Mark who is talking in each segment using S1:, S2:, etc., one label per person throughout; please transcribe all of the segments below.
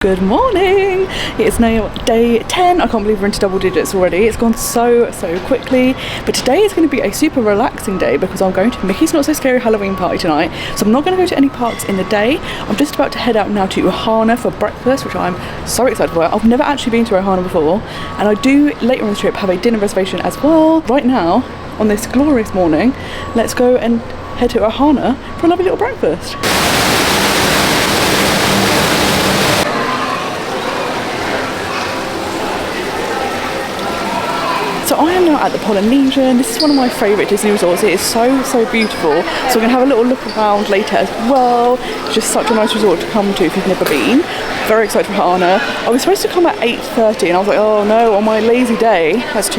S1: Good morning! It's now day 10. I can't believe we're into double digits already. It's gone so quickly. But today is going to be a super relaxing day because I'm going to Mickey's Not So Scary Halloween party tonight. So I'm not going to go to any parks in the day. I'm just about to head out now to Ohana for breakfast, which I'm so excited for. I've never actually been to Ohana before. And I do, later on the trip, have a dinner reservation as well. Right now, on this glorious morning, let's go and head to Ohana for a lovely little breakfast. So I am now at the Polynesian. This is one of my favourite Disney resorts. It is so beautiful. So we're going to have a little look around later as well. It's just such a nice resort to come to if you've never been. Very excited for Ohana. I was supposed to come at 8:30 and I was like, oh no, on my lazy day, that's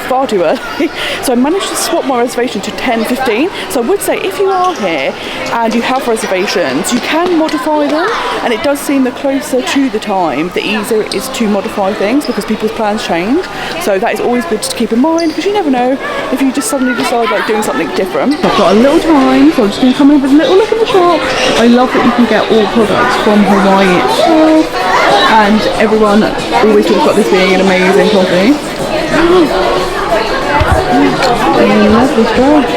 S1: far too early. So I managed to swap my reservation to 10:15. So I would say if you are here and you have reservations, you can modify them. And it does seem the closer to the time, the easier it is to modify things because people's plans change. So that is always good to keep in mind because you never know if you just suddenly decide like doing something different. I've got a little time, so I'm just going to come in with a little look in the shop. I love that you can get all products from Hawaii itself, and everyone always talks about this being an amazing coffee. I love this dress.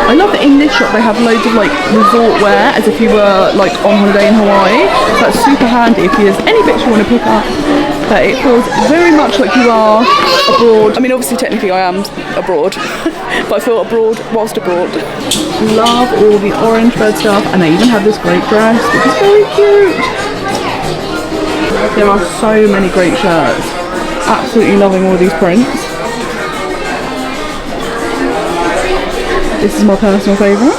S1: I love that in this shop they have loads of like resort wear as if you were like on holiday in Hawaii. So that's super handy if there's any bits you want to pick up. But it feels very much like you are abroad. I mean, obviously technically I am abroad, but I feel abroad whilst abroad. Love all the orange bird stuff, and they even have this great dress, which is very cute. There are so many great shirts. Absolutely loving all these prints. This is my personal favourite.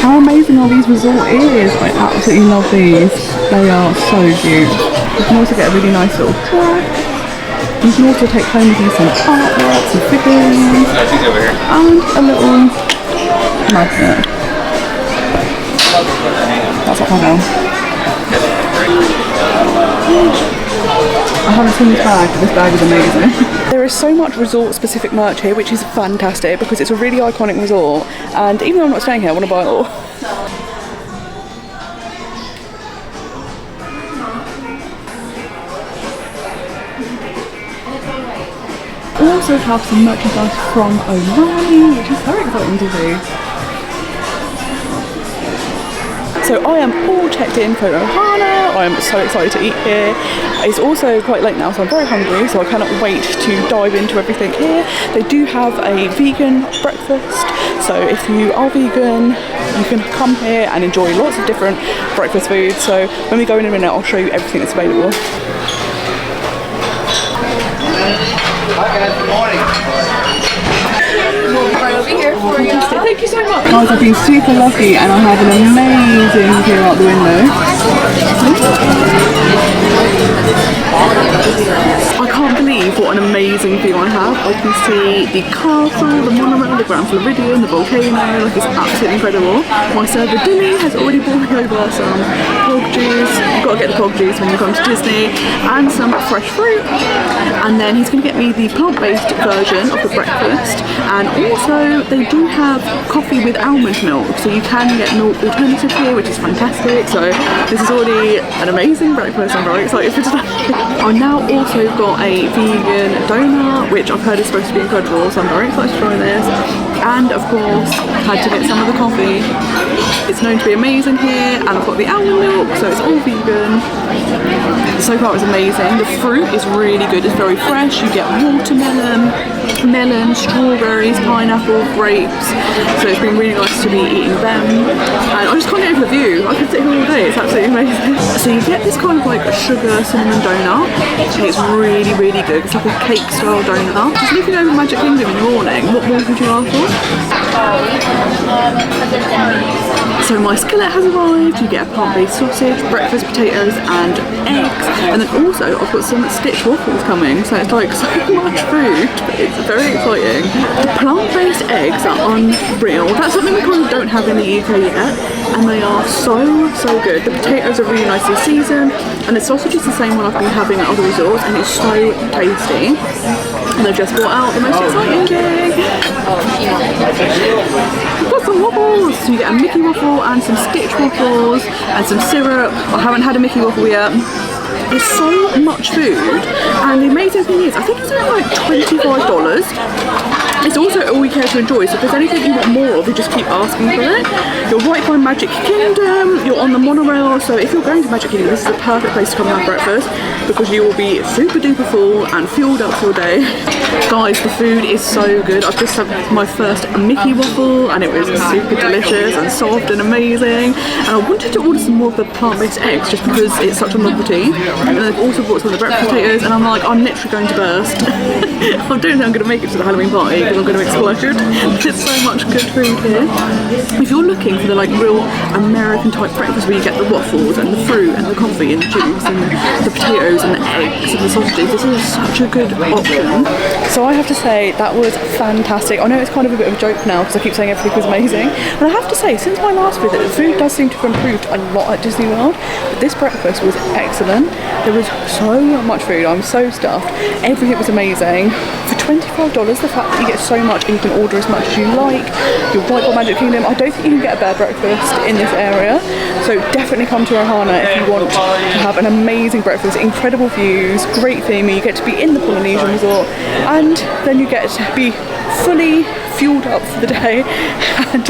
S1: How amazing are these resort ears? I absolutely love these. They are so cute. You can also get a really nice little track. You can also take home with you some artwork, some figurines, and a little magnet. That's what I found. I haven't seen this bag, but this bag is amazing. There is so much resort specific merch here, which is fantastic because it's a really iconic resort, and even though I'm not staying here, I want to buy it all. Also have some merchandise from Ohana, which is very exciting to see. So I am all checked in for Ohana. I am so excited to eat here. It's also quite late now, so I'm very hungry, so I cannot wait to dive into everything here. They do have a vegan breakfast, so if you are vegan, you can come here and enjoy lots of different breakfast foods. So when we go in a minute, I'll show you everything that's available.
S2: Hi guys, good morning.
S3: Right over here for you.
S1: Thank you so much. Guys, I've been super lucky and I have an amazing view out the window. I can't believe what an amazing view I have. I can see the castle, the monument, the Grand Floridian, the volcano. Like, it's absolutely incredible. My server Dilly has already brought me over some pog juice. You've got to get the pog juice when you come to Disney, and some fresh fruit. And then he's going to get me the plant-based version of the breakfast. And also they do have coffee with almond milk, so you can get milk alternative here, which is fantastic. So this is already an amazing breakfast. I'm very excited for today. I now also got a vegan donut, which I've heard is supposed to be incredible, so I'm very excited to try this. And of course, had to get some of the coffee. It's known to be amazing here, and I've got the almond milk, so it's all vegan. So far it's amazing. The fruit is really good, it's very fresh. You get watermelon, melon, strawberries, pineapple, grapes. So it's been really nice to be eating them. And I just can't get over the view. I could sit here all day, it's absolutely amazing. So you get this kind of like a sugar cinnamon donut. It's really good. It's like a cake style donut. Just looking over Magic Kingdom in the morning, what more could you ask for? So my skillet has arrived. You get a plant-based sausage, breakfast potatoes and eggs, and then also I've got some Stitch waffles coming, so it's like so much food, but it's very exciting. The plant-based eggs are unreal. That's something we kind of don't have in the UK yet, and they are so good. The potatoes are really nicely seasoned, and the sausage is the same one I've been having at other resorts, and it's so tasty. And they've just brought out the most exciting thing. We've got some waffles. So you get a Mickey waffle and some Stitch waffles and some syrup. I haven't had a Mickey waffle yet. There's so much food, and the amazing thing is, I think it's only like $25. It's also all we care to enjoy, so if there's anything you want more of, you just keep asking for it. You're right by Magic Kingdom, you're on the monorail, so if you're going to Magic Kingdom, this is the perfect place to come and have breakfast, because you will be super duper full and fueled up for your day. Guys, the food is so good. I've just had my first Mickey waffle, and it was super delicious and soft and amazing. And I wanted to order some more of the plant-based eggs, just because it's such a novelty. And they've also brought some of the breakfast potatoes, and I'm like, I'm literally going to burst. I don't think I'm going to make it to the Halloween party, because I'm going to explode. There's so much good food here. If you're looking for the like real American type breakfast where you get the waffles and the fruit and the coffee and the juice and the potatoes and the eggs and the sausages, this is such a good option. So I have to say that was fantastic. I know it's kind of a bit of a joke now because I keep saying everything was amazing, and I have to say since my last visit the food does seem to have improved a lot at Disney World, but this breakfast was excellent. There was so much food. I'm so stuffed. Everything was amazing. For $25, the fact that you get so much and you can order as much as you like. You're right by Magic Kingdom. I don't think you can get a bear breakfast in this area, so definitely come to Ohana if you want to have an amazing breakfast. Incredible views, great theming. You get to be in the Polynesian resort, and then you get to be fully fueled up for the day. And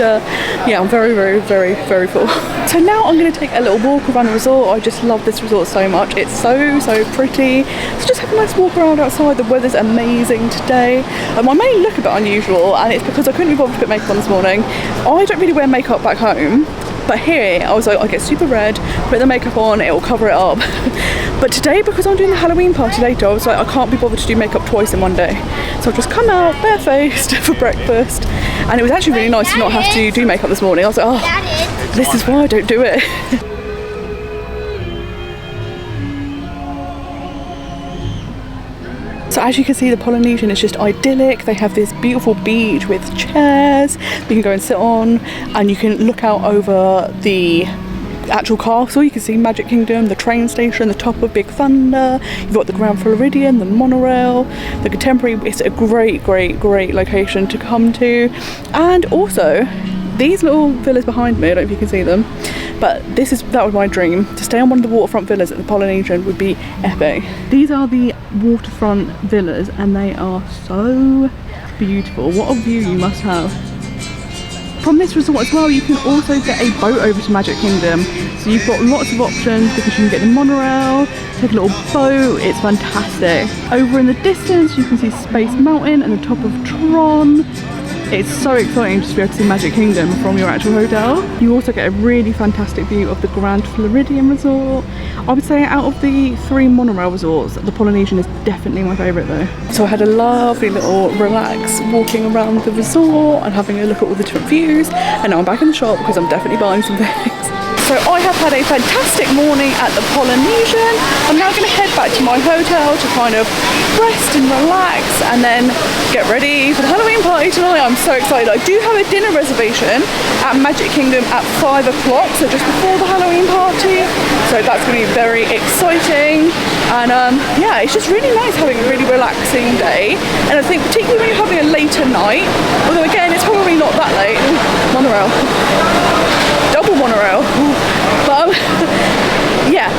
S1: yeah, I'm very full. So now I'm going to take a little walk around the resort. I just love this resort so much. It's so pretty. So just have a nice walk around outside. The weather's amazing today. My main look a bit unusual, and it's because I couldn't be bothered to put makeup on this morning. I don't really wear makeup back home, but here I was like, I get super red, put the makeup on, it will cover it up. But today, because I'm doing the Halloween party later, I was like, I can't be bothered to do makeup twice in one day. So I've just come out barefaced for breakfast, and it was actually really nice to not have to do makeup this morning. I was like, oh, this is why I don't do it. So as you can see, the Polynesian is just idyllic. They have this beautiful beach with chairs you can go and sit on, and you can look out over the actual castle. You can see Magic Kingdom, the train station, the top of Big Thunder. You've got the Grand Floridian, the monorail, the Contemporary. It's a great location to come to. And also these little villas behind me, I don't know if you can see them, but that was my dream. To stay on one of the waterfront villas at the Polynesian would be epic. These are the waterfront villas, and they are so beautiful. What a view you must have. From this resort as well, you can also get a boat over to Magic Kingdom. So you've got lots of options because you can get the monorail, take a little boat. It's fantastic. Over in the distance, you can see Space Mountain and the top of Tron. It's so exciting just to be able to see Magic Kingdom from your actual hotel. You also get a really fantastic view of the Grand Floridian resort. I would say out of the 3 monorail resorts, the Polynesian is definitely my favourite though. So I had a lovely little relax walking around the resort and having a look at all the different views, and now I'm back in the shop because I'm definitely buying some things. So I have had a fantastic morning at the Polynesian. I'm now going to head back to my hotel to kind of rest and relax, and then get ready for the Halloween party tonight. I'm so excited. I do have a dinner reservation at Magic Kingdom at 5 o'clock, so just before the Halloween party. So that's going to be very exciting. And yeah, it's just really nice having a really relaxing day. And I think particularly when you're having a later night, although again, it's probably not that late. Monorail. Double monorail. But yeah,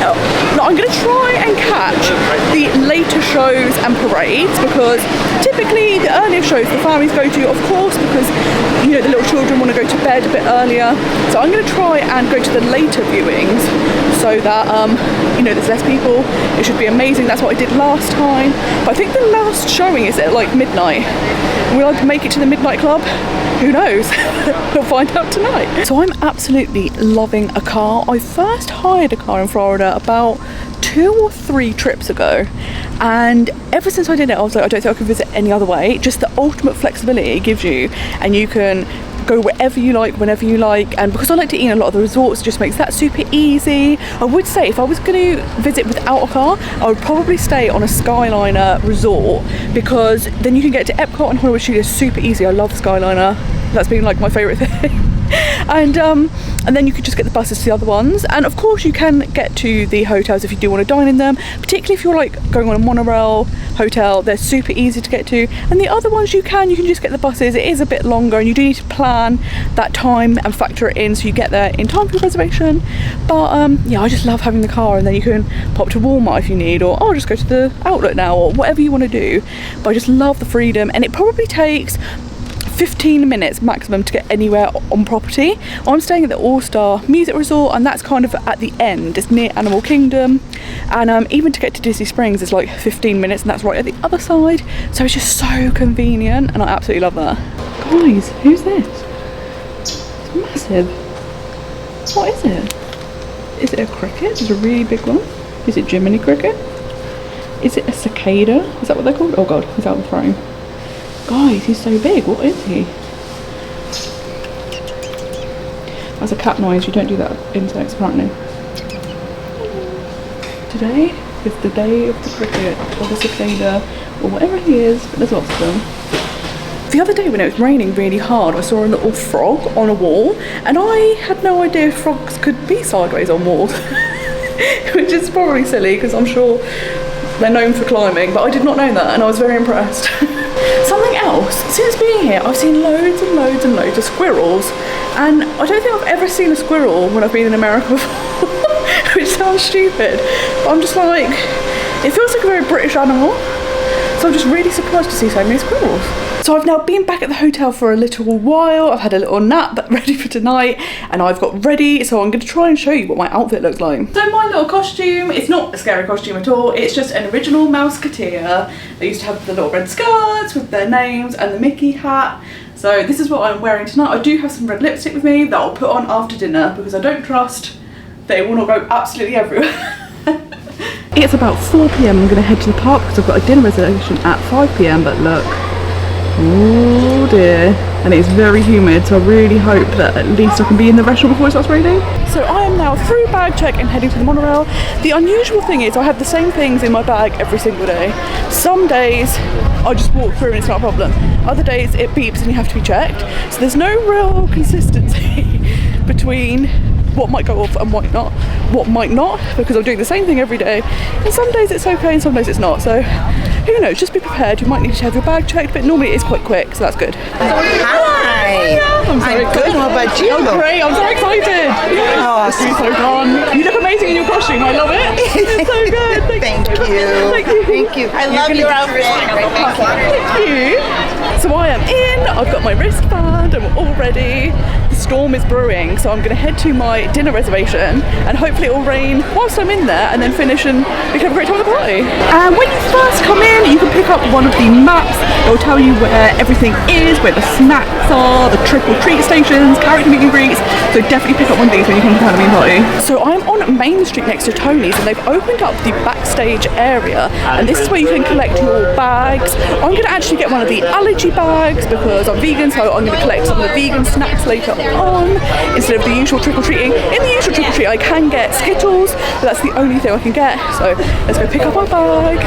S1: I'm going to try and catch the later shows and parades, because typically the earlier shows the families go to, of course, because you know the little children want to go to bed a bit earlier. So I'm going to try and go to the later viewings so that you know there's less people. It should be amazing. That's what I did last time. But I think the last showing is at like midnight. Will I make it to the Midnight Club? Who knows? We'll find out tonight. So I'm absolutely loving a car. I first hired a car in Florida about 2 2 or 3 trips ago, and ever since I did it I was like, I don't think I could visit any other way. Just the ultimate flexibility it gives you, and you can go wherever you like, whenever you like, and because I like to eat in a lot of the resorts, it just makes that super easy. I would say if I was going to visit without a car, I would probably stay on a Skyliner resort, because then you can get to Epcot and Hollywood Studios super easy. I love Skyliner, that's been like my favourite thing. And then you could just get the buses to the other ones, and of course you can get to the hotels if you do want to dine in them, particularly if you're like going on a monorail hotel. They're super easy to get to, and the other ones you can just get the buses. It is a bit longer and you do need to plan that time and factor it in so you get there in time for your reservation. But yeah, I just love having the car, and then you can pop to Walmart if you need, or I'll just go to the outlet now, or whatever you want to do. But I just love the freedom, and it probably takes 15 minutes maximum to get anywhere on property. I'm staying at the All-Star Music Resort, and that's kind of at the end. It's near Animal Kingdom, and even to get to Disney Springs is like 15 minutes, and that's right at the other side. So it's just so convenient, and I absolutely love that. Guys, who's this? It's massive. What is it? Is it a cricket? It's a really big one. Is it Jiminy Cricket? Is it a cicada? Is that what they're called? Oh god, he's out of the frame. Guys, he's so big. What is he? That's a cat noise. You don't do that in insects, apparently. Today is the day of the cricket, or the cicada, or whatever he is, but there's lots of them. The other day when it was raining really hard, I saw a little frog on a wall, and I had no idea frogs could be sideways on walls. Which is probably silly, because I'm sure they're known for climbing, but I did not know that, and I was very impressed. Something else, since being here, I've seen loads and loads and loads of squirrels, and I don't think I've ever seen a squirrel when I've been in America before, which sounds stupid, but I'm just like, it feels like a very British animal, so I'm just really surprised to see so many squirrels. So I've now been back at the hotel for a little while. I've had a little nap ready for tonight, and I've got ready, so I'm going to try and show you what my outfit looks like. So my little costume, it's not a scary costume at all, it's just an original Mouseketeer. They used to have the little red skirts with their names and the Mickey hat. So this is what I'm wearing tonight. I do have some red lipstick with me that I'll put on after dinner, because I don't trust that it will not go absolutely everywhere. It's about 4 PM, I'm going to head to the park because I've got a dinner reservation at 5 PM, but look. Oh dear, and it's very humid, so I really hope that at least I can be in the restaurant before it starts raining. So I am now through bag check and heading to the monorail. The unusual thing is I have the same things in my bag every single day. Some days I just walk through and it's not a problem. Other days it beeps and you have to be checked. So there's no real consistency between what might go off and what might not, because I'm doing the same thing every day, and some days it's okay and some days it's not, so who knows, just be prepared. You might need to have your bag checked, but normally it is quite quick, so that's good.
S3: Hi!
S1: I'm
S3: good, what about you?
S1: Oh great, I'm so excited!
S3: Oh,
S1: You're so fun. You look amazing in your costume, I love it. It's so good.
S3: Thank you.
S1: Thank you.
S3: I love your outfit.
S1: Thank you. So I am in, I've got my wristband, and we're all ready. The storm is brewing, so I'm going to head to my dinner reservation, and hopefully it will rain whilst I'm in there, and then finish and we can have a great time at the party. And when you first come in, you can pick up one of the maps. It will tell you where everything is, where the snacks are, the trick or treat stations, character meet and greets. So definitely pick up one of these when you come to the Halloween party. So I'm on Main Street next to Tony's, and they've opened up the backstage area, and this is where you can collect your bags. I'm going to actually get one of the allergy bags because I'm vegan, so I'm going to collect some of the vegan snacks later on instead of the usual trick-or-treating. In the usual trick-or-treat I can get Skittles, but that's the only thing I can get, so let's go pick up our bag.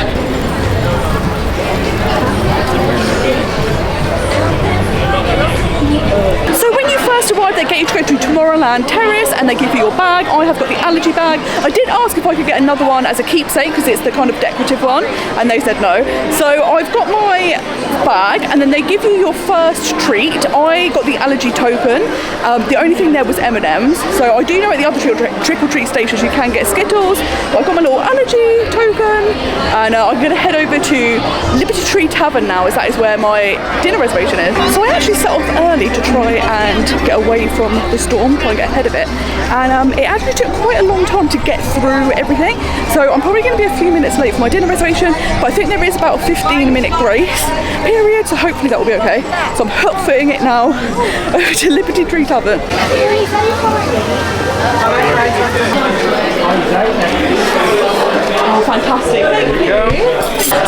S1: So when you first arrive, they get you to go to Tomorrowland Terrace and they give you your bag. I have got the allergy bag. I did ask if I could get another one as a keepsake because it's the kind of decorative one, and they said no. So I've got my bag, and then they give you your first treat. I got the allergy token. The only thing there was M&Ms. So I do know at the other trick-or-treat stations you can get Skittles, but I've got my little allergy token, and I'm going to head over to Liberty Tree Tavern now, as that is where my dinner reservation is. So I actually set off early to try and get away from the storm, try and get ahead of it, and it actually took quite a long time to get through everything, so I'm probably going to be a few minutes late for my dinner reservation, but I think there is about a 15-minute grace period, so hopefully that will be okay. So I'm hot-footing it now over to Liberty Tree Tavern. Oh, fantastic. Thank you.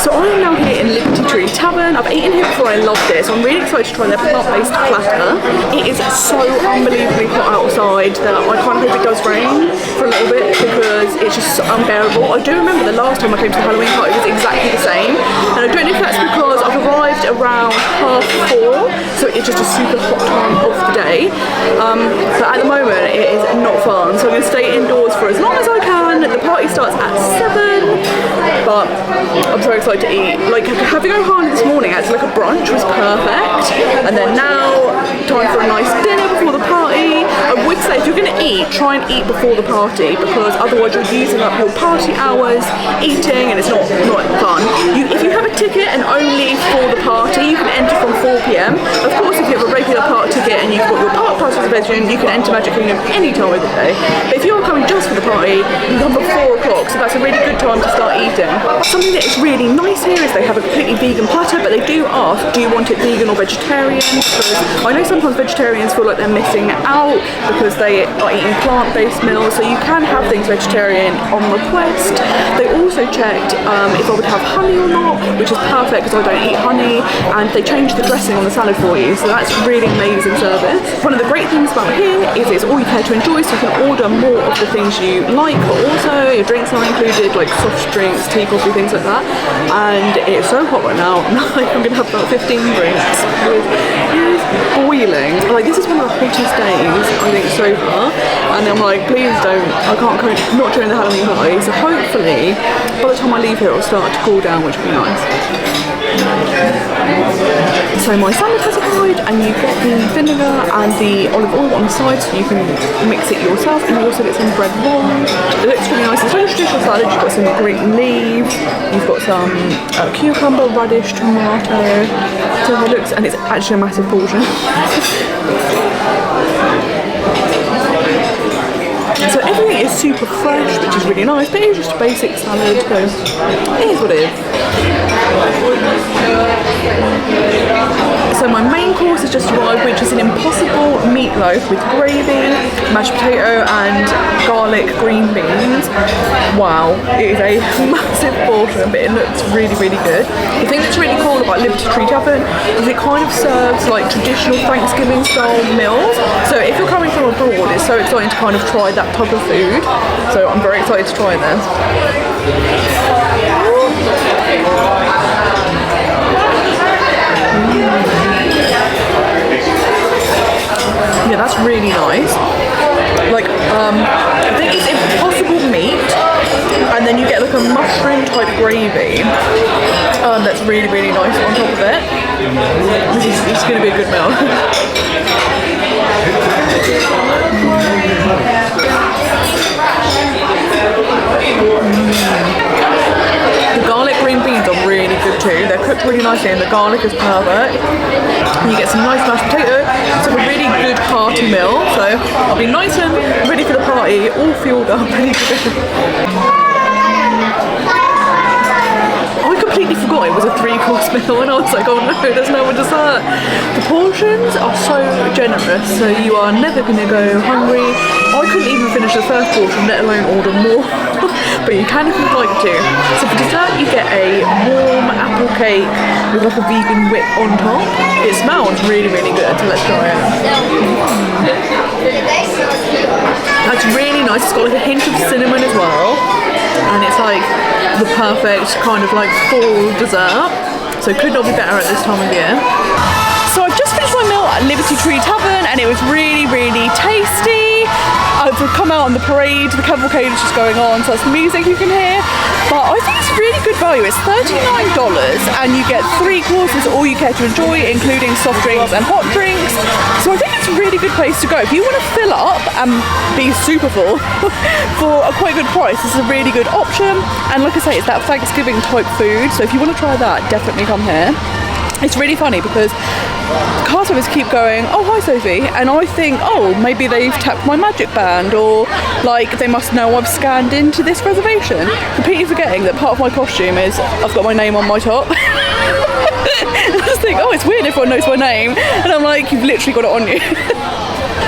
S1: So I am now here in Liberty Tree Tavern. I've eaten here before, I loved it. So I'm really excited to try their plant-based platter. It is so unbelievably hot outside that I kind of hope it does rain for a little bit because it's just unbearable. I do remember the last time I came to the Halloween party, it was exactly the same. And I don't know if that's because I've arrived around 4:30, so it's just a super hot time of the day. But at the moment, it is not fun. So I'm going to stay indoors for as long as I can. The party starts at 7, but I'm so excited to eat. Like, having Ohana this morning as like a brunch was perfect. And then now, time for a nice dinner before the party. I would say if you're going to eat, try and eat before the party because otherwise you're using up your party hours eating and it's not fun. If you have a ticket and only for the party, you can enter from 4 p.m. Of course, if you have a regular park ticket and you've got your park pass reservation, you can enter Magic Kingdom any time of the day. But if you're coming just for the party, you come from 4 o'clock, so that's a really good time to start eating. Something that is really nice here is they have a completely vegan platter, but they do ask, do you want it vegan or vegetarian? Because I know sometimes vegetarians feel like they're missing out because they are eating plant-based meals, so you can have things vegetarian on request. They also checked if I would have honey or not, which is perfect because I don't eat honey, and they changed the dressing on the salad for you, so that's really amazing service. One of the great things about here is it's all you care to enjoy, so you can order more of the things you like, but also your drinks are included, like soft drinks, tea, coffee, things like that. And it's so hot right now, I'm going to have about 15 drinks. It is boiling. Like, this is one of the hottest days, I think, so far. And I'm like, please don't, I can't cook, not during the Halloween party. So hopefully, by the time I leave here, it'll start to cool down, which would be nice. So my salad has arrived, and you get the vinegar and the olive oil on the side, so you can mix it yourself, and you also get some bread roll. It looks really nice. It's like a traditional salad. You've got some green leaves, you've got some cucumber, radish, tomato. So it looks, and it's actually a massive portion. So everything is super fresh, which is really nice, but it's just a basic salad, so it is what it is. So my main course has just arrived, which is an impossible meatloaf with gravy, mashed potato and garlic green beans. Wow, it is a massive portion, but it looks really, really good. The thing that's really cool about Liberty Tree Tavern is it kind of serves like traditional Thanksgiving style meals. So if you're coming from abroad, it's so exciting to kind of try that type of food. So I'm very excited to try this. Yeah, that's really nice. Like, I think it's impossible meat, and then you get like a mushroom type gravy. That's really, really nice on top of it. It's going to be a good meal. The garlic green beans are really good too. They're cooked really nicely and the garlic is perfect. And you get some nice mashed potato. It's a really good hearty meal. So I'll be nice and ready for the party, all fueled up, ready to go. I completely forgot it was a 3-course meal and I was like, oh no, there's no more dessert. The portions are so generous, so you are never going to go hungry. I couldn't even finish the first portion, let alone order more. But you can if you'd like to. So for dessert you get a warm apple cake with like a vegan whip on top. It smells really, really good, so let's try it. That's really nice. It's got like a hint of cinnamon as well. And it's like the perfect kind of like fall dessert. So it could not be better at this time of year. So I've just finished my meal at Liberty Tree Tavern and it was really, really tasty. I've come out on the parade, the cavalcade is just going on, so that's music you can hear. But I think it's really good value. It's $39 and you get 3 courses, all you care to enjoy, including soft drinks and hot drinks. So I think it's a really good place to go. If you want to fill up and be super full for a quite good price, this is a really good option. And like I say, it's that Thanksgiving type food, so if you want to try that, definitely come here. It's really funny because cast members keep going, oh hi Sophie, and I think, oh maybe they've tapped my magic band, or like they must know I've scanned into this reservation, completely forgetting that part of my costume is I've got my name on my top. And I just think, oh, it's weird everyone knows my name. And I'm like, you've literally got it on you.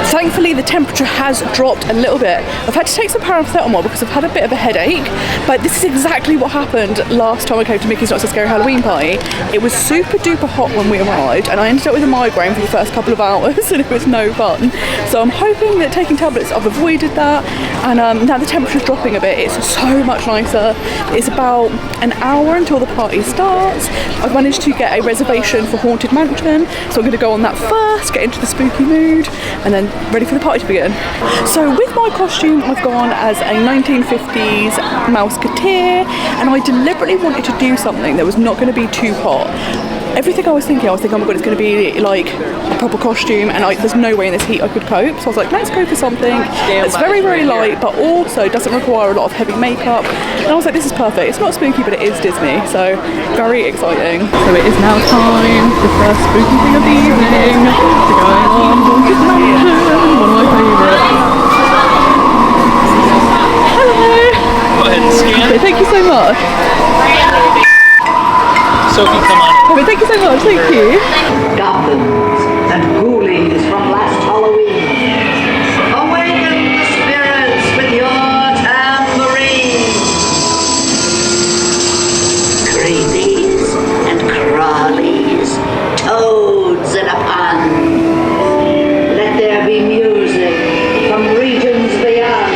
S1: Thankfully, the temperature has dropped a little bit. I've had to take some paracetamol because I've had a bit of a headache, but this is exactly what happened last time I came to Mickey's Not So Scary Halloween Party. It was super duper hot when we arrived, and I ended up with a migraine for the first couple of hours, and it was no fun. So I'm hoping that taking tablets, I've avoided that, and now the temperature's dropping a bit. It's so much nicer. It's about an hour until the party starts. I've managed to get a reservation for Haunted Mansion, so I'm going to go on that first, get into the spooky mood, and then ready for the party to begin. So with my costume, I've gone as a 1950s Mouseketeer, and I deliberately wanted to do something that was not going to be too hot. Everything I was thinking, oh my god, it's going to be like a proper costume, and there's no way in this heat I could cope. So I was like, let's go for something that's very, very light, but also doesn't require a lot of heavy makeup. And I was like, this is perfect. It's not spooky, but it is Disney, so very exciting. So it is now time, the first spooky thing of the evening, to go on Haunted Mansion, one of my favourites. Hello!
S4: Go ahead and scan.
S1: Okay, thank you so much.
S4: Sophie, come on.
S1: Okay, thank you so much, thank you.
S5: Goblins and ghoulies from last Halloween. Awaken the spirits with your tambourine. Creepies and crawlies, toads in a pond. Let there be music from regions beyond.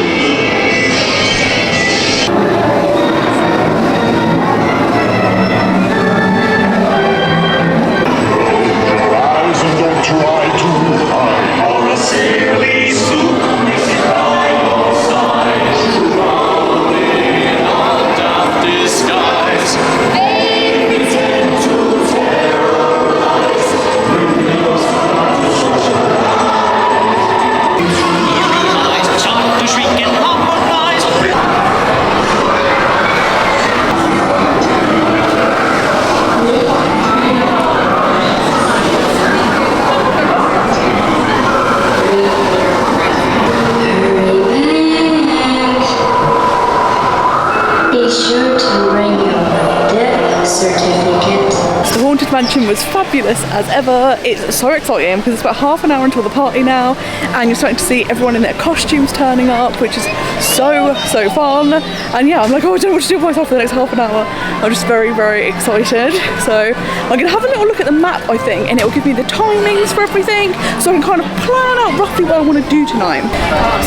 S1: Mansion was fabulous as ever. It's so exciting because it's about half an hour until the party now, and you're starting to see everyone in their costumes turning up, which is so fun. And yeah, I'm like, oh, I don't know what to do with myself for the next half an hour. I'm just very, very excited. So I'm gonna have a little look at the map, I think, and it'll give me the timings for everything, so I can kind of plan out roughly what I want to do tonight.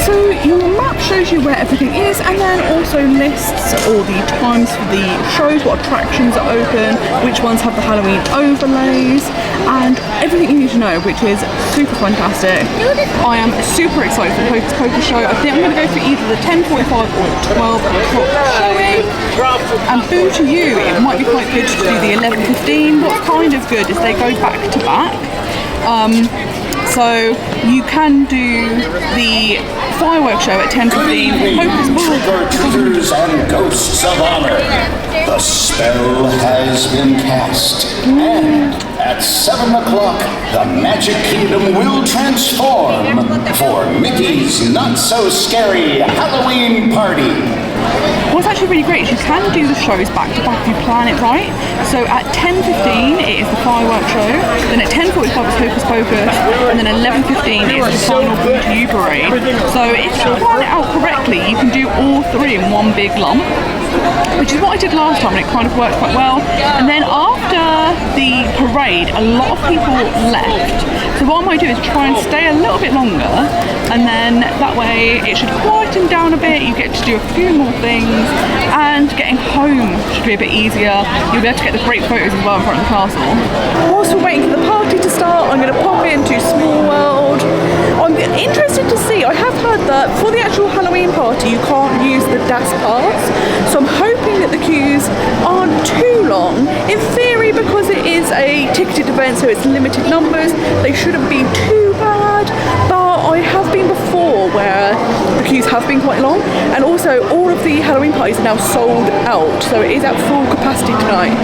S1: So your map shows you where everything is, and then also lists all the times for the shows, what attractions are open, which ones have the Halloween overlays, and everything you need to know, which is super fantastic. I am super excited for the Hocus Pocus show. I think I'm going to go for either the 10:45 or 12 o'clock showing. And boo to you, it might be quite good to do the 11:15. What's kind of good is they go back to back. So you can do the fireworks show at 10:15.
S6: Trick-or-treaters and ghosts of honor. The spell has been cast. And at 7 o'clock, the Magic Kingdom will transform for Mickey's Not So Scary Halloween Party.
S1: What's actually really great is you can do the shows back to back if you plan it right. So at 10:15 it is the fireworks show, then at 10:45 it's Hocus Pocus, and then 11:15 is the final Boo to You parade. So if you plan it out correctly, you can do all three in one big lump, which is what I did last time, and it kind of worked quite well. And then after the parade, a lot of people left. So what I might do is try and stay a little bit longer, and then that way it should quieten down a bit, you get to do a few more things, and getting home should be a bit easier. You'll be able to get the great photos as well in front of the castle. Whilst we're waiting for the party to start, I'm going to pop into Small World. I'm interested to see, I have heard that for the actual Halloween party you can't use the DAS pass, so I'm hoping that the queues aren't too long. In theory, because it is a ticketed event, so it's limited numbers, they shouldn't be too bad, but I have been before where the queues have been quite long, and also all of the Halloween parties are now sold out, so it is at full capacity tonight.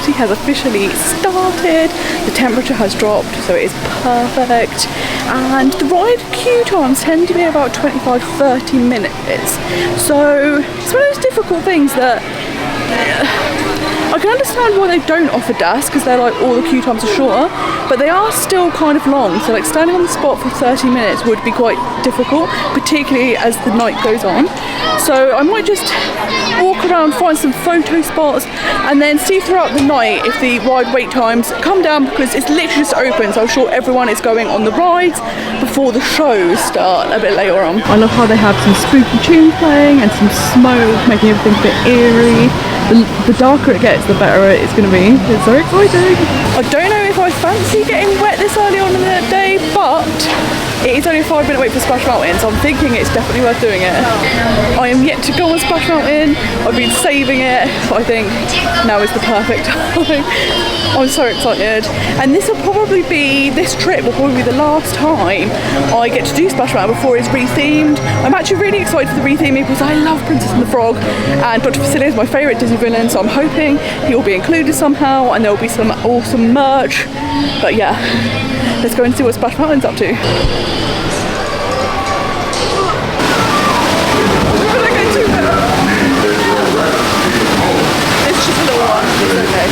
S1: party has officially started. The temperature has dropped, so it is perfect. And the ride queue times tend to be about 25-30 minutes. So it's one of those difficult things that I can understand why they don't offer desks, because they're like all the queue times are shorter, but they are still kind of long. So like standing on the spot for 30 minutes would be quite difficult, particularly as the night goes on. So I might just walk around, find some photo spots, and then see throughout the night if the ride wait times come down, because it's literally just open. So I'm sure everyone is going on the rides before the shows start a bit later on. I love how they have some spooky tunes playing and some smoke, making everything a bit eerie. The darker it gets, the better it's going to be. It's so exciting. I don't know if I fancy getting wet this early on in the day, but it is only a 5-minute wait for Splash Mountain, so I'm thinking it's definitely worth doing it. I am yet to go on Splash Mountain. I've been saving it, but I think now is the perfect time. I'm so excited. And this trip will probably be the last time I get to do Splash Mountain before it's rethemed. I'm actually really excited for the retheming because I love Princess and the Frog, and Dr. Facilier is my favourite Disney villain, so I'm hoping he'll be included somehow and there'll be some awesome merch. But yeah, let's go and see what Splash Mountain's up to. It's just a little one, it's okay.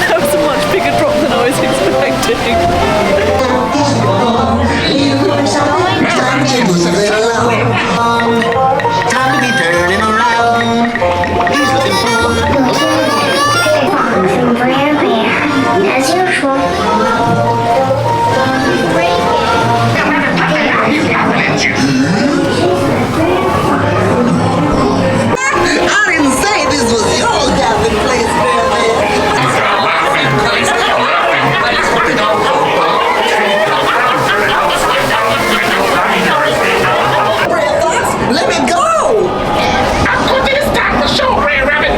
S1: That was a much bigger drop than I was expecting.
S2: Time to be turning around. He's looking for
S7: as usual.
S3: I didn't say this was your gathering place, Let me go!
S2: I'm going to start the show, Ray Rabbit.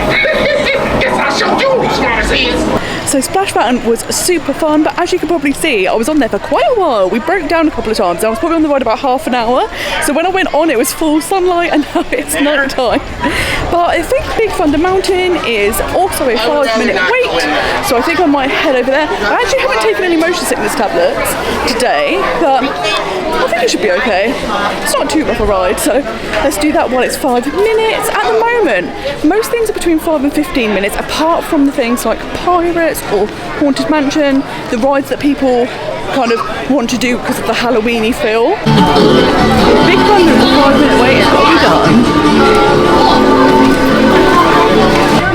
S2: Guess I'll show you, smart as.
S1: So Splash Mountain was super fun, but as you can probably see, I was on there for quite a while. We broke down a couple of times, and I was probably on the ride about half an hour. So when I went on, it was full sunlight, and now it's night time. But I think Big Thunder Mountain is also a 5-minute wait, so I think I might head over there. I actually haven't taken any motion sickness tablets today, but I think it should be okay. It's not too rough a ride, so let's do that while it's 5 minutes. At the moment, most things are between 5 and 15 minutes, apart from the things like Pirates or Haunted Mansion, the rides that people kind of want to do because of the Halloweeny feel. Big Thunder is a 5-minute wait, it's got to be done.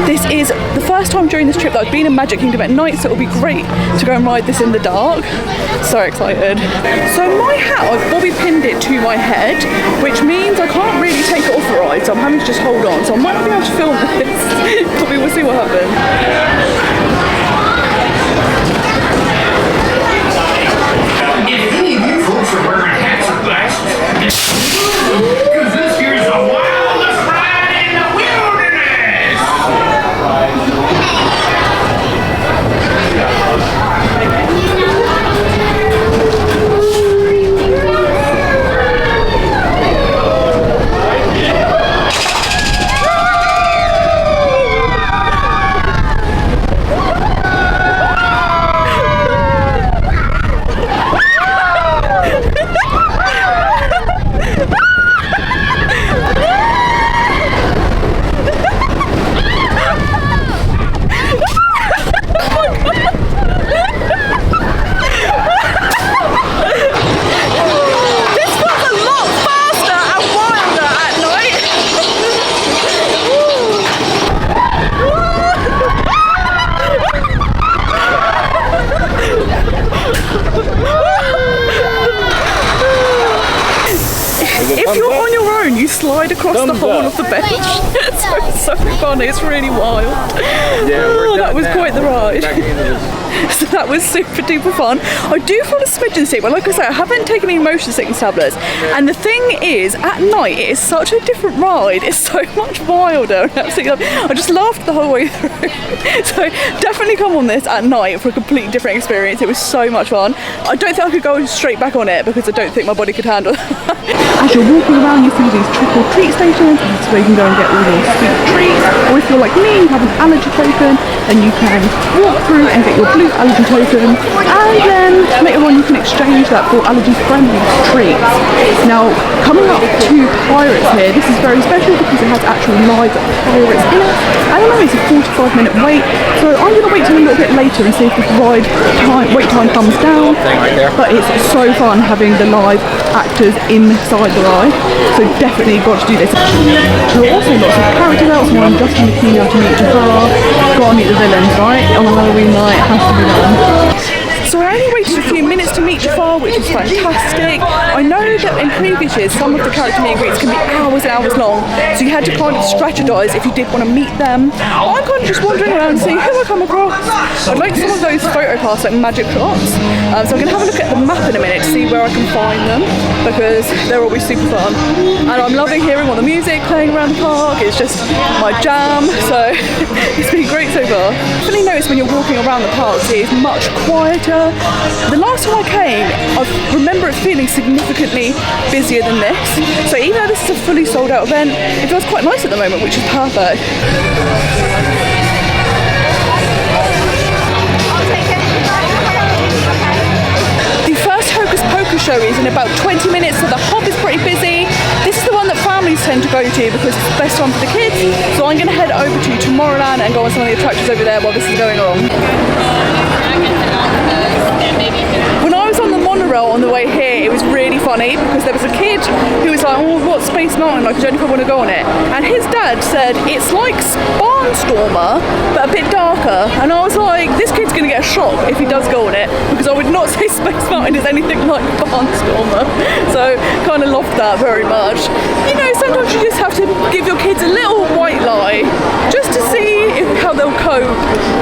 S1: This is the first time during this trip that I've been in Magic Kingdom at night, so it'll be great to go and ride this in the dark. So excited. So my hat, I've bobby pinned it to my head, which means I can't really take it off the ride, so I'm having to just hold on. So I might not be able to film this, but we will see what happens.
S2: If any of you folks are wearing hats or glasses, because this here's the wildest ride in the wilderness!
S1: slide across the whole of the bench. It's so funny, it's really wild.
S8: Yeah,
S1: that was quite the ride. So that was super duper fun. I do feel a smidgen sick, but like I said, I haven't taken any motion sickness tablets. And the thing is, at night, it is such a different ride. It's so much wilder. I just laughed the whole way through. So definitely come on this at night for a completely different experience. It was so much fun. I don't think I could go straight back on it because I don't think my body could handle it. As you're walking around, you see these trick or treat stations, and that's where you can go and get all your sweet treats. Or if you're like me, you have an allergy token, then you can walk through and get your blue allergy token, and then later on you can exchange that for allergy-friendly treats. Now, coming up to Pirates here, this is very special because it has actual live pirates in it. I don't know, it's a 45-minute wait, so I'm going to wait till a little bit later and see if this wait time comes down. But it's so fun having the live actors inside the ride, so definitely got to do this. There are also lots of characters out, so I'm just in the queue now to meet Jafar. Gotta meet the villains, right? On a Halloween night, it has to be done. So I only waited a few minutes to meet Jafar, which is fantastic. I know that in previous years, some of the character meet and greets can be hours and hours long, so you had to kind of strategize if you did want to meet them. I'm kind of just wandering around seeing who I come across. I'd like some of those photo casts, like magic shots. So I'm going to have a look at the map in a minute to see where I can find them, because they're always super fun. And I'm loving hearing all the music playing around the park. It's just my jam, so it's been great so far. I definitely noticed when you're walking around the parks, it is much quieter. The last time I came, I remember it feeling significantly busier than this. So even though this is a fully sold out event, it feels quite nice at the moment, which is perfect. The first Hocus Pocus show is in about 20 minutes, so the hub is pretty busy. This is the one that families tend to go to because it's the best time for the kids. So I'm going to head over to Tomorrowland and go on some of the attractions over there while this is going on. When I was on the monorail on the way here, it was really funny because there was a kid who was like, oh, what's Space Mountain? Like, I don't know if I want to go on it. And his dad said, it's like Barnstormer, but a bit darker. And I was like, this kid's going to get a shock if he does go on it, because I would not say Space Mountain is anything like Barnstormer. So, kind of loved that very much. You know, sometimes you just have to give your kids a little white lie, just to see how they'll cope.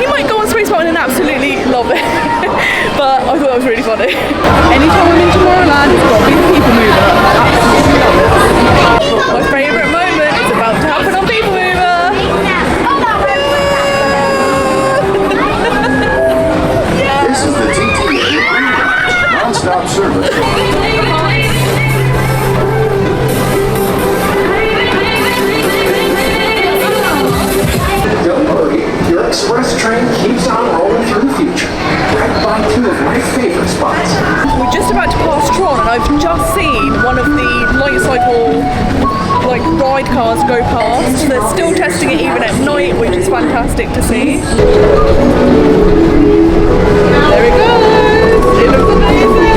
S1: You might go on Space Mountain and absolutely love it. But I thought that was really funny. Anytime I'm in Tomorrowland, it's got to be the people mover. Absolutely love it. My favourite moment is about to happen on People Mover.
S6: This is the TTA non-stop service.
S2: Don't worry, your express train keeps on rolling through the future. Right by two of my favorite spots.
S1: We're just about to pass Tron, and I've just seen one of the light cycle ride cars go past. They're still testing it even at night, which is fantastic to see. There it goes! It looks amazing!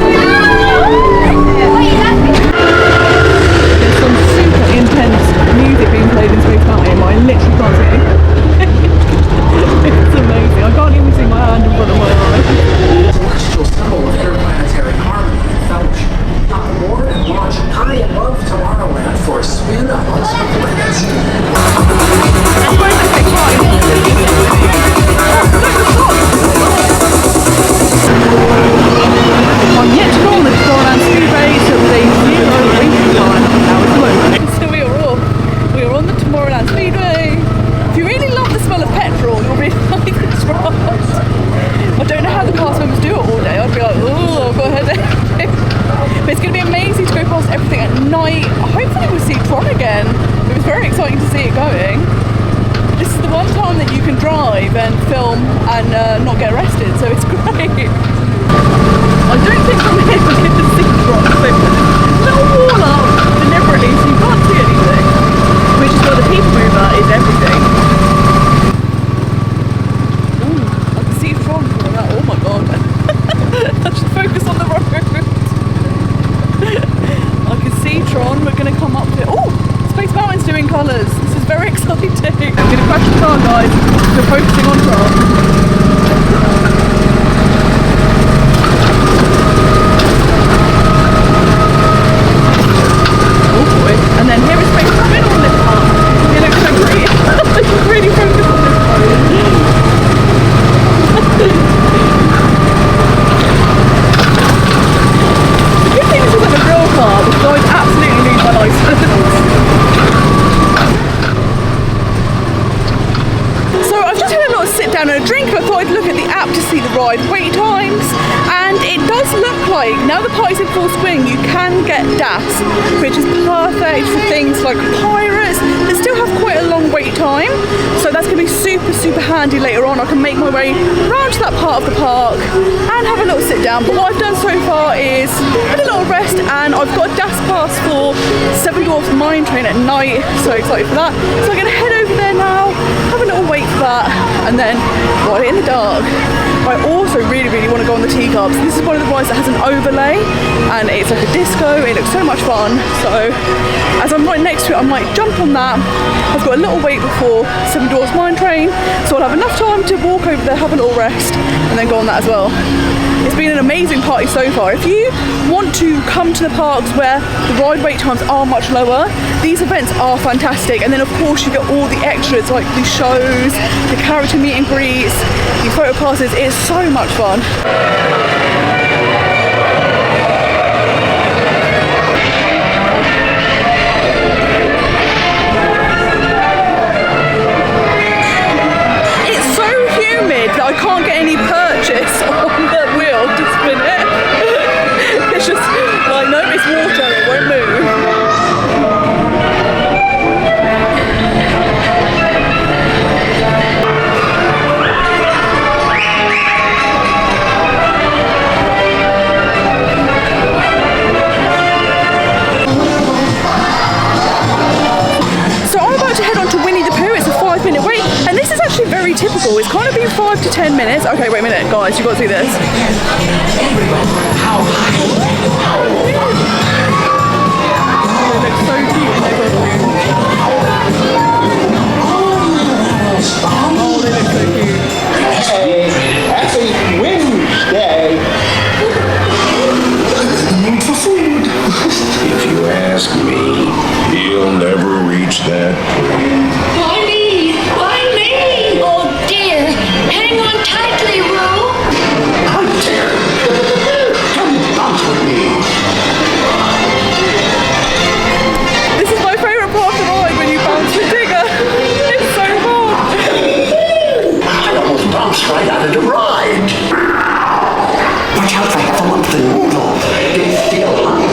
S1: There's some super intense music being played in Space Mountain, but I literally can't see anything. It's amazing. I can't even see my hand in front of my eye.
S2: Celestial symbol of interplanetary harmony and fellowship. On board and launch high above Tomorrowland for a spin amongst the planets.
S1: I'm yet to go on the Tomorrowland Speedway, so with a 0 waiting time. Now it's the moment. So we are on the Tomorrowland Speedway. If you really love the smell of petrol, you'll really like this ride. I don't know how the cast members do it all day. I'd be like, oh, I've got a headache. But it's going to be amazing to go past everything at night. Hopefully we'll see Tron again. It was very exciting to see it going. This is the one time that you can drive and film and not get arrested, so it's great. I don't think I'm here to see Tron, so little wall up deliberately so you can't see anything. Which is where the People Mover is everything. Ooh, I can see Tron from that. Oh my god. I should focus on the road. I can see Tron. We're going to come up to it. Oh, Space Mountain's doing colours. This is very exciting. I'm going to crash the car, guys. We're focusing on Tron. Oh boy. And then here is Space Mountain. DAS, which is perfect for things like pirates that still have quite a long wait time. So that's going to be super handy later on. I can make my way round to that part of the park and have a little sit down. But what I've done so far is had a little rest, and I've got a DAS pass for Seven Dwarfs Mine Train at night. So excited for that. So I'm going to head over there now, have a little wait for that, and then ride it in the dark. I also really want to go on the teacups. This is one of the rides that has an overlay, and it's like a disco. It looks so much fun. So as I'm right next to it, I might jump on that. I've got a little wait before Seven Dwarfs Mine Train, so I'll have enough time to walk over there, have a little rest, and then go on that as well. It's been an amazing party so far. If you want to come to the parks where the ride wait times are much lower, these events are fantastic. And then of course you get all the extras like the shows, the character meet and greets, the photo passes. It's so much fun. It's so humid that I can't get any purchase on the wheel to spin it. It's just like, no, it's water, it won't move. Very typical. It's kind of been 5 to 10 minutes. Okay, wait a minute, guys, you've got to see this. They look so cute in their costumes. Oh, they look so cute.
S6: Hey, happy Wednesday!
S3: For food.
S2: If you ask me, he'll never reach that point.
S7: Why me? Why me? Oh dear. Hang on tightly, Ro.
S3: I dare. Come bounce with me.
S1: This is my favourite part of the ride, when you bounce with Digger. It's so fun.
S3: I almost bounced right out of the ride. Watch out for Heffalump the noodle. It's still honey.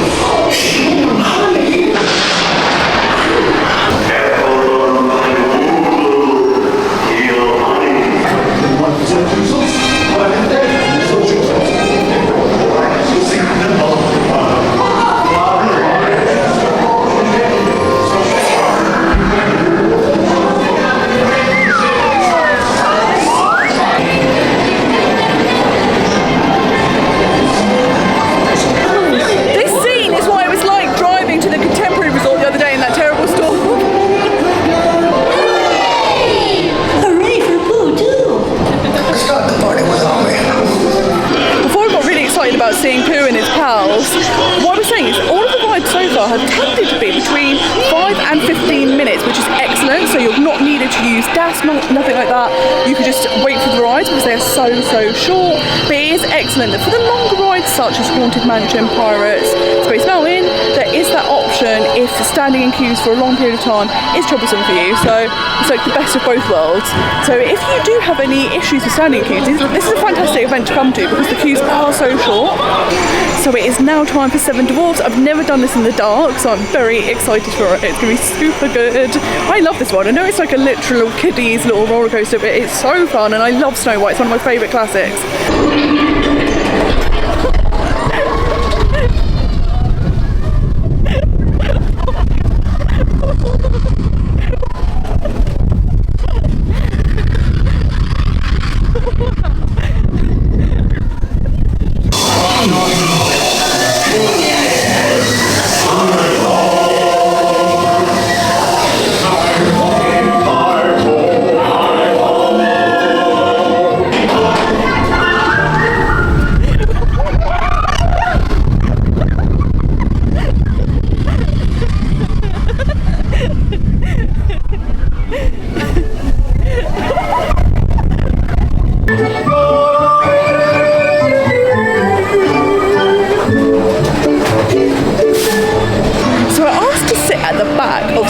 S3: Honey.
S1: Seeing Pooh and his pals, what I was saying is all of the rides so far have tended to be between 5 and 15 minutes, which is excellent. So you've not needed to use DAS, nothing like that. You can just wait for the rides because they're so short. But it is excellent that for the longer rides such as Haunted Mansion, Pirates, Space Mountain, there is that option if standing in queues for a long period of time is troublesome for you. So it's like the best of both worlds. So if you do have any issues with standing in queues, this is a fantastic event to come to because the queues are so short. So it is now time for Seven Dwarfs. I've never done this in the dark, so I'm very excited for it. It's going to be super good. I love this one. I know it's like a literal kiddies little roller coaster, but it's so fun, and I love Snow White. It's one of my favourite classics.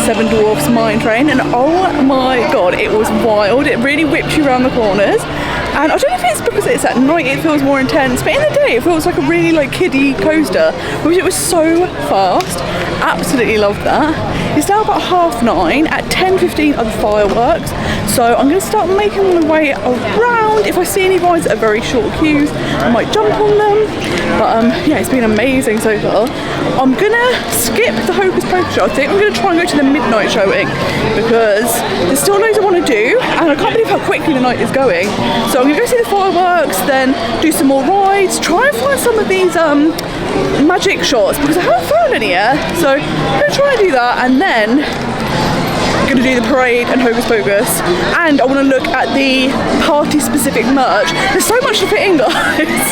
S1: Seven Dwarfs Mine Train, and oh my god, it was wild. It really whipped you around the corners, and I don't know if it's just because it's at night it feels more intense, but in the day it feels like a really like kiddie coaster, which it was so fast. Absolutely loved that. It's now about 9:30. At 10:15 are the fireworks, so I'm going to start making my way around. If I see any rides that are very short queues, I might jump on them. But yeah, it's been amazing so far. I'm going to skip the Hocus Pocus show. I think I'm going to try and go to the midnight showing because there's still loads I want to do, and I can't believe how quickly the night is going. So I'm going to go see the fireworks, then do some more rides, try and find some of these magic shots because I haven't found any yet. So I'm going to try and do that, and then I'm going to do the parade and Hocus Pocus, and I want to look at the party specific merch. There's so much to fit in, guys.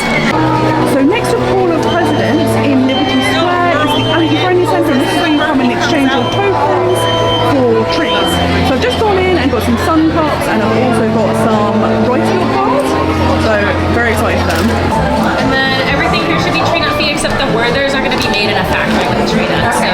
S1: So next to Hall of Presidents in Liberty Square is the Anti-Friendly Centre, and this is where you come and exchange your tokens for trees. So I've just gone in and got some sun cups, and I've also got some writing cards. So very excited for them.
S8: And then everything here should be tree nut free except the Werthers are going to be made in a factory with tree nuts. So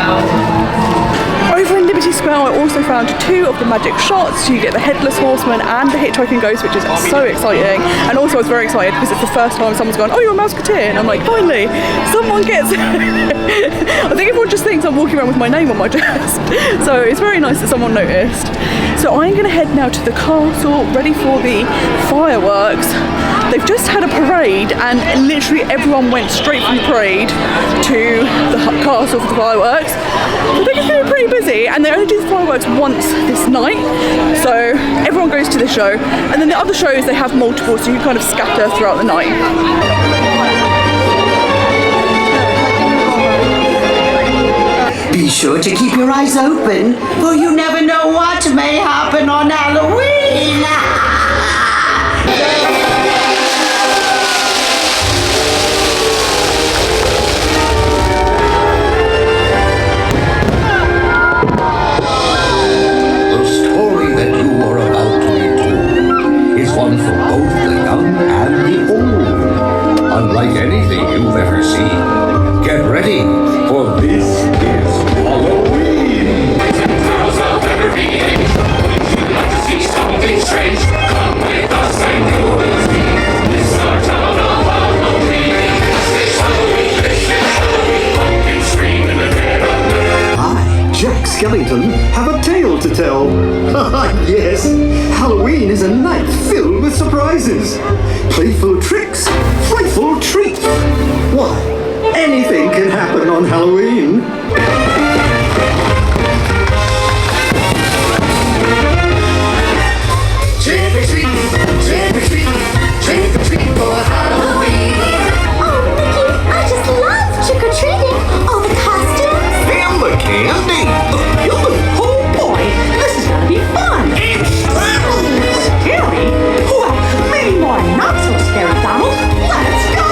S1: over in Liberty Square, I also found 2 of the magic shots. You get the Headless Horseman and the Hitchhiking Ghost, which is so exciting. And also I was very excited because it's the first time someone's gone, oh, you're a Musketeer. And I'm like, finally, someone gets it. I think everyone just thinks I'm walking around with my name on my chest. So it's very nice that someone noticed. So I'm going to head now to the castle, ready for the fireworks. They've just had a parade, and literally everyone went straight from the parade to the castle for the fireworks. I think it's going to be pretty busy, and they only do the fireworks once this night, so everyone goes to the show, and then the other shows they have multiple, so you kind of scatter throughout the night.
S3: Be sure to keep your eyes open, for you never know what may happen on Halloween.
S6: The story that you are about to be told is one for both the young and the old. Unlike anything you've ever seen. Get ready, for this is Halloween!
S2: Something strange, come with us and you will see. This is our town of Halloween. This Halloween, pumpkin scream in the dead of night.
S9: I, Jack Skellington, have a tale to tell. Yes, Halloween is a night filled with surprises. Playful tricks, frightful treats. Why, anything can happen on Halloween.
S2: Trick or treat, trick or treat, trick or treat for Halloween.
S7: Oh, Mickey, I just love trick-or-treating. All the costumes.
S9: And the candy. Oh boy, this is gonna be fun. Scary? Well, maybe more not so scary, Donald. Let's go.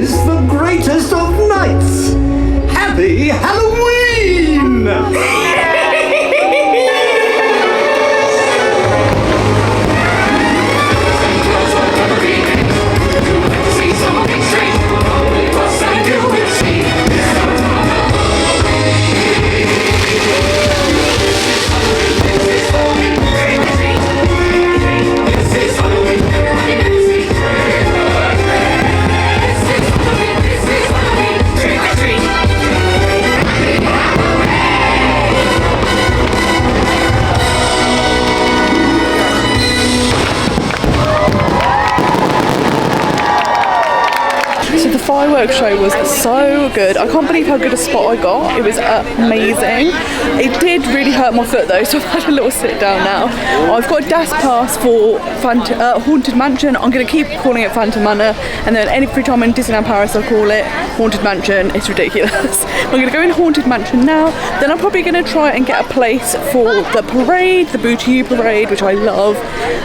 S9: is the greatest of nights. Happy Halloween!
S2: See something strange, only us and you will see. This is Halloween. Trick or treat.
S1: So the fireworks show was so good. I can't believe how good a spot I got. It was amazing. It did really hurt my foot though, so I've had a little sit down now. I've got a DAS pass for Haunted Mansion. I'm going to keep calling it Phantom Manor, and then every time I'm in Disneyland Paris I'll call it Haunted Mansion. It's ridiculous. I'm going to go in Haunted Mansion now, then I'm probably going to try and get a place for the parade, the Boo to You parade, which I love,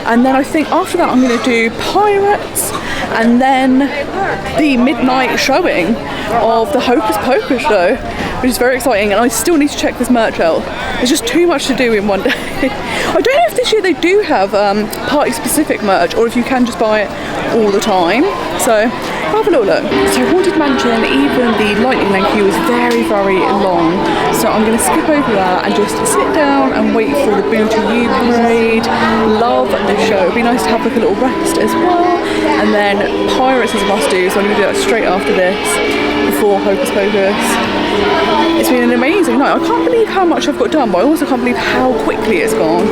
S1: and then I think after that I'm going to do Pirates, and then the midnight showing of the Hocus Pocus show, which is very exciting, and I still need to check this merch out. There's just too much to do in one day. I don't know if this year they do have party specific merch, or if you can just buy it all the time, so have a little look. So Haunted Mansion, even the lightning lane queue was very, very long, so I'm going to skip over that and just sit down and wait for the Boo to You parade. Love the show. It'd be nice to have like a little rest as well, and then Pirates is a must do, so I'm going to do that straight after this, before Hocus Pocus. It's been an amazing night. I can't believe how much I've got done, but I also can't believe how quickly it's gone.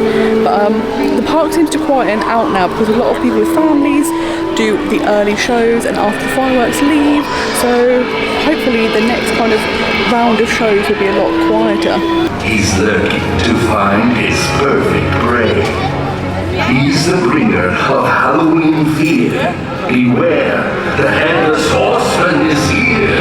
S1: But the park seems to quieten out now because a lot of people with families do the early shows and after the fireworks leave, so hopefully the next kind of round of shows will be a lot quieter.
S3: He's lurking to find his perfect prey. He's the bringer of Halloween fear. Beware, the headless horseman is here.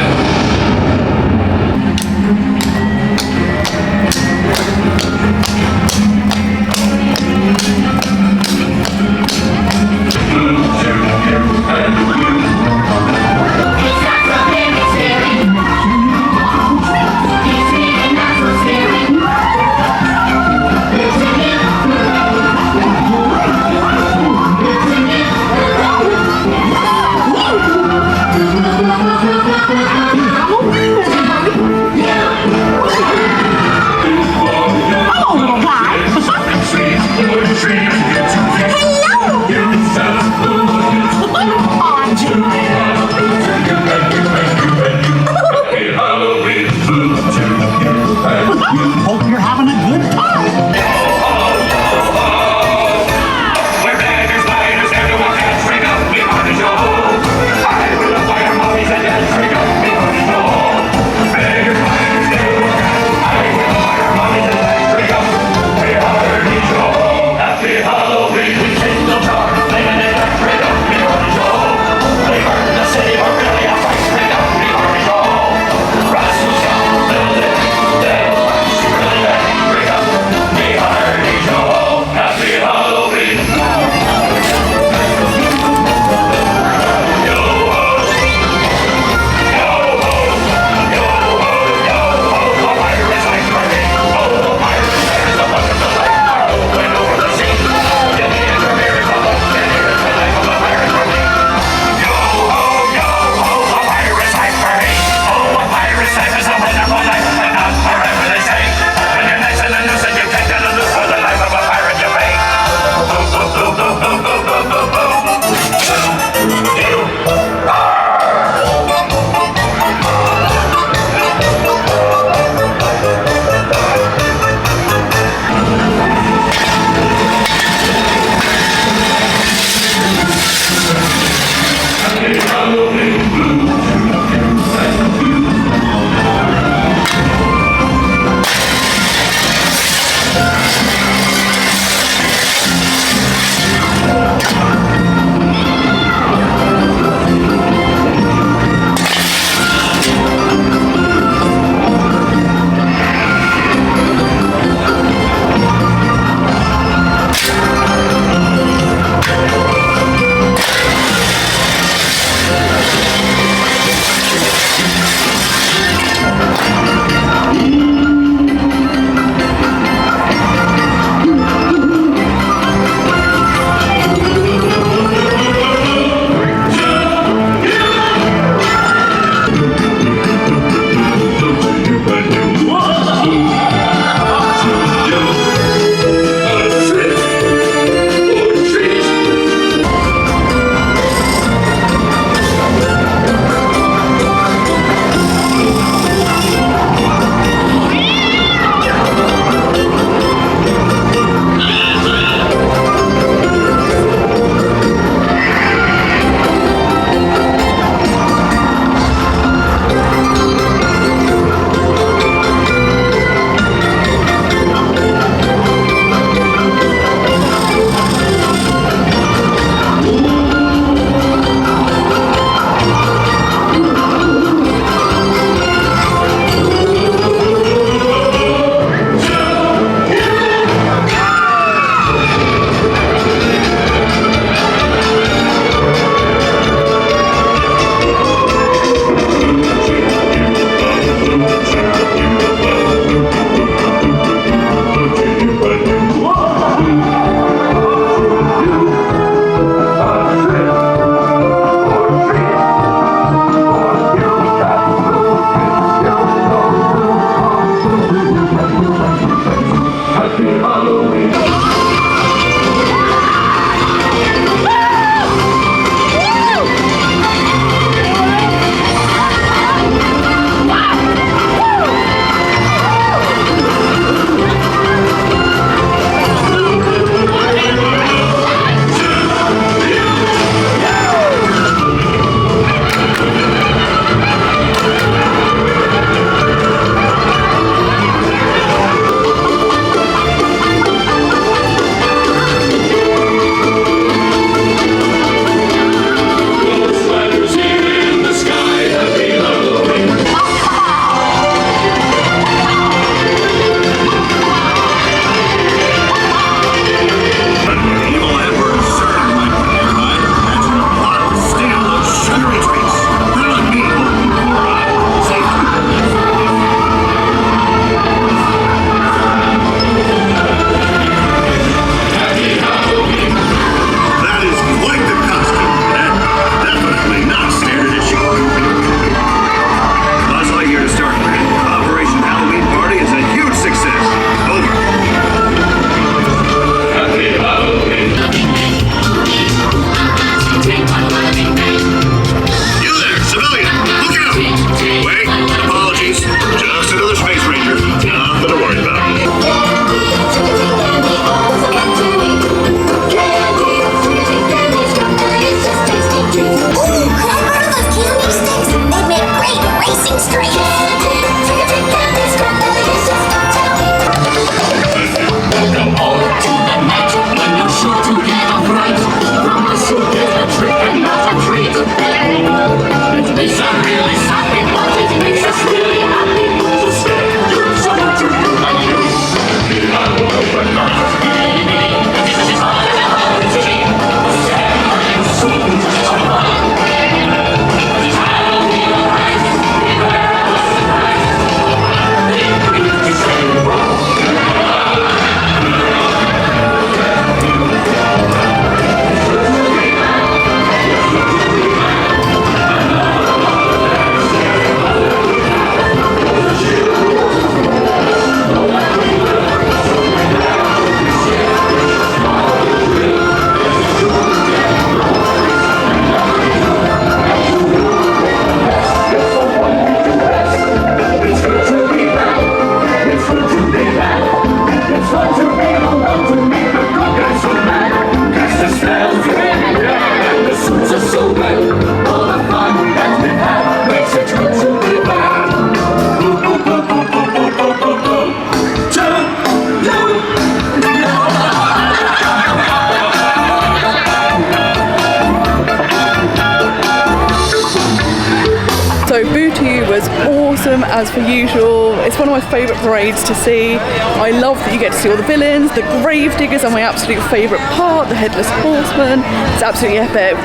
S1: So Booty was awesome as per usual. It's one of my favourite parades to see. I love that you get to see all the villains. The grave diggers are my absolute favourite part. The headless horseman. It's absolutely epic.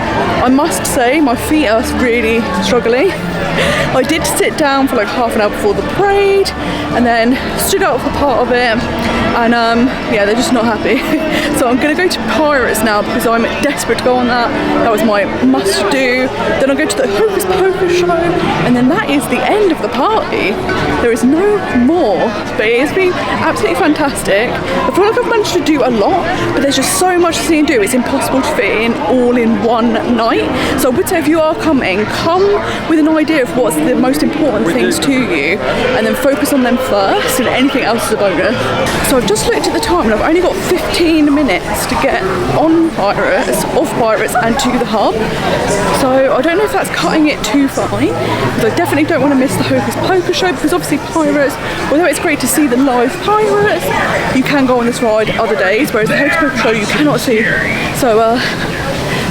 S1: I must say my feet are really struggling. I did sit down for like half an hour before the parade and then stood up for part of it, and yeah, they're just not happy. So I'm going to go to Pirates now because I'm desperate to go on that. That was my must do. Then I'll go to the Hocus Pocus show, and then that is the end of the party. There is no more, but it's been absolutely fantastic. I feel like I've managed to do a lot, but there's just so much to see and do. It's impossible to fit in all in one night. So I would say if you are coming, come with an idea of what's the most important things to you and then focus on them first, and anything else is a bonus. So I've just looked at the time and I've only got 15 minutes to get on Pirates, off Pirates and to the hub. So I don't know if that's cutting it too fine, but I definitely don't want to miss the Hocus Pocus show because obviously Pirates, although it's great to see the live Pirates, you can go on this ride other days, whereas the Hocus Pocus show you cannot see. So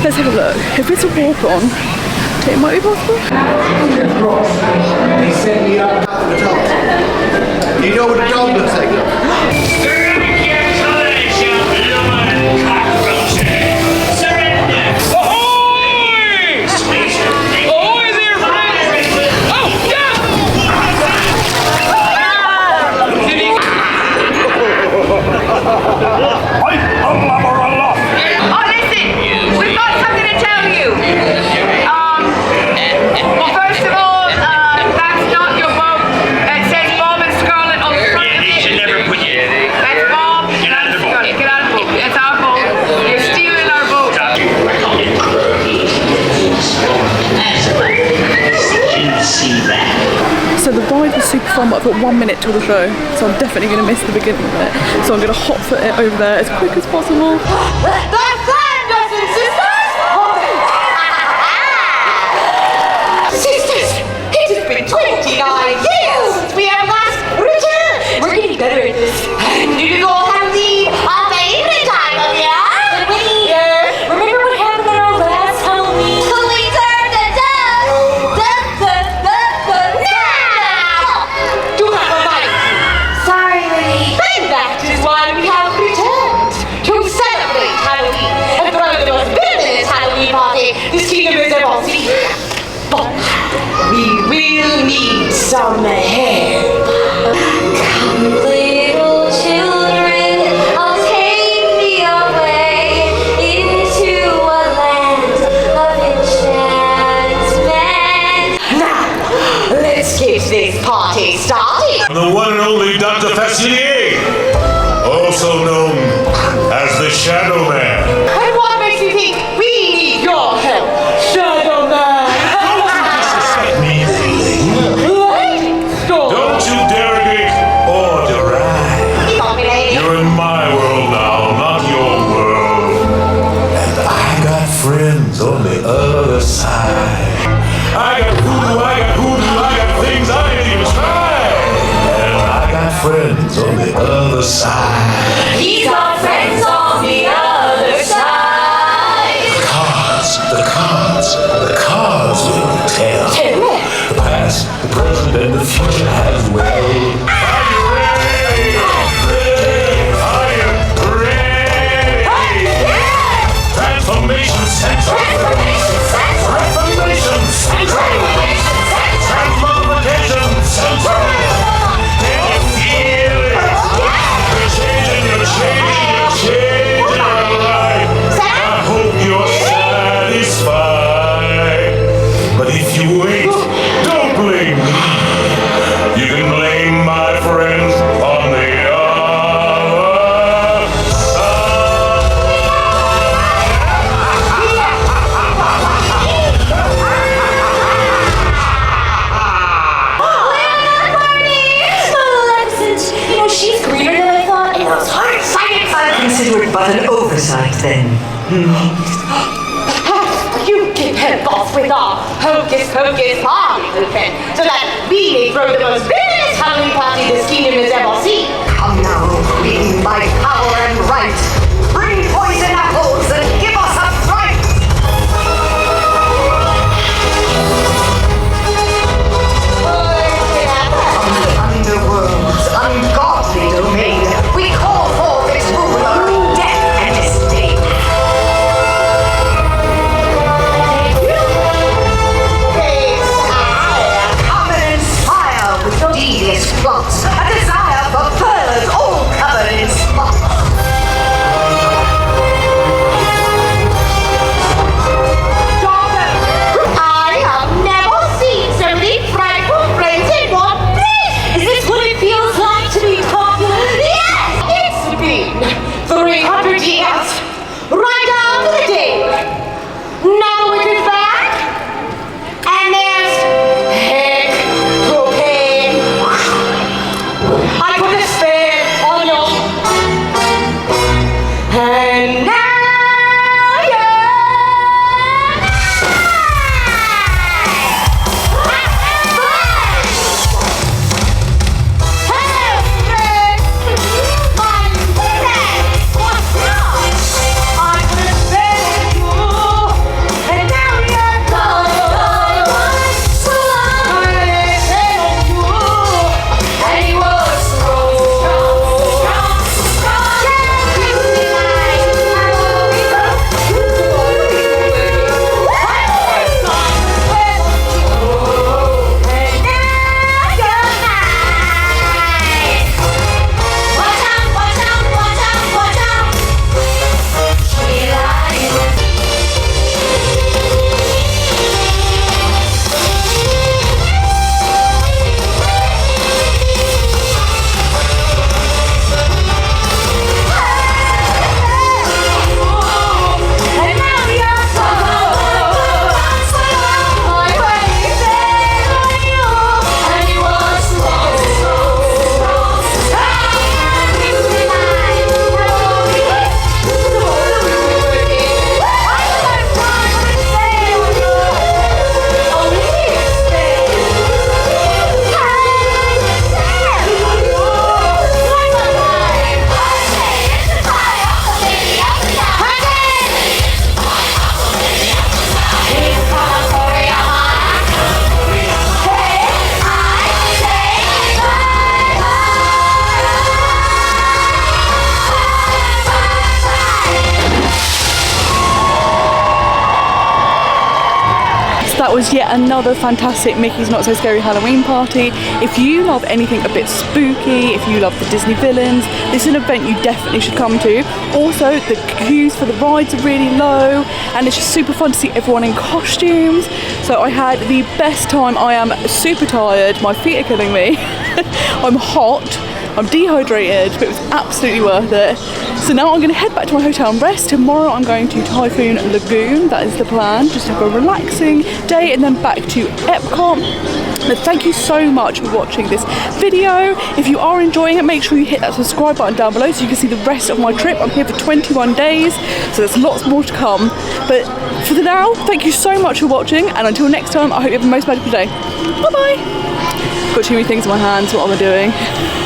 S1: let's have a look. If it's a walk on, it might be possible.
S9: They sent me up to the top. You know what a dog looks like?
S1: So the ride was super fun, but I've got 1 minute till the show, so I'm definitely going to miss the beginning of it. So I'm going to hop foot it over there as quick as possible.
S7: Sisters, it has been 29 years since we have last returned. We're getting better at this. And you all have the favorite time of year. Remember what happened at our last Halloween? We turned the now! Do have a mic. Sorry, Lee. And that is why we have returned to celebrate Halloween and throw the most villainous Halloween party this kingdom has ever seen. But we will need some help. Come, little children, I'll take me away into a land of enchantment. Now, let's get this party started.
S10: The one and only Dr. Facilier, also known as the Shadow Man.
S7: And what makes you think we need your help, Shadow Man?
S10: Don't you derogate or deride. You're in my world now, not your world. And I got friends on the other side. I got voodoo, I got things I ain't even tried. And I got friends on the other side.
S7: He's got friends on the other side.
S10: The cards will tell. The past, the present, and the future as well. Are you ready? I am ready. Transformation Central. Transformation Central. Transmogrification Central. Can you feel it? You're changing your life. I hope you're satisfied. But if you wait, don't blame me. You can blame my friends on the other side.
S7: Maleficent, you know, she's greener than I thought, and those hard science.
S11: I consider it but an oversight then.
S7: You can help us with our Hocus Pocus party movement, so that we may throw the most villainous Halloween party this kingdom has ever seen.
S11: Come now, Queen, by power and right. Bring poison apples and give us a fright.
S1: was yet another fantastic Mickey's Not So Scary Halloween party. If you love anything a bit spooky, if you love the Disney villains, this is an event you definitely should come to. Also, the queues for the rides are really low, and it's just super fun to see everyone in costumes. So I had the best time. I am super tired, my feet are killing me. I'm hot, I'm dehydrated, but it was absolutely worth it. So now I'm going to head back to my hotel and rest. Tomorrow I'm going to Typhoon Lagoon, that is the plan. Just have a relaxing day and then back to Epcot. But thank you so much for watching this video. If you are enjoying it, make sure you hit that subscribe button down below so you can see the rest of my trip. I'm here for 21 days, so there's lots more to come. But for now, thank you so much for watching, and until next time, I hope you have the most magical day. Bye bye. Got too many things in my hands, what am I doing?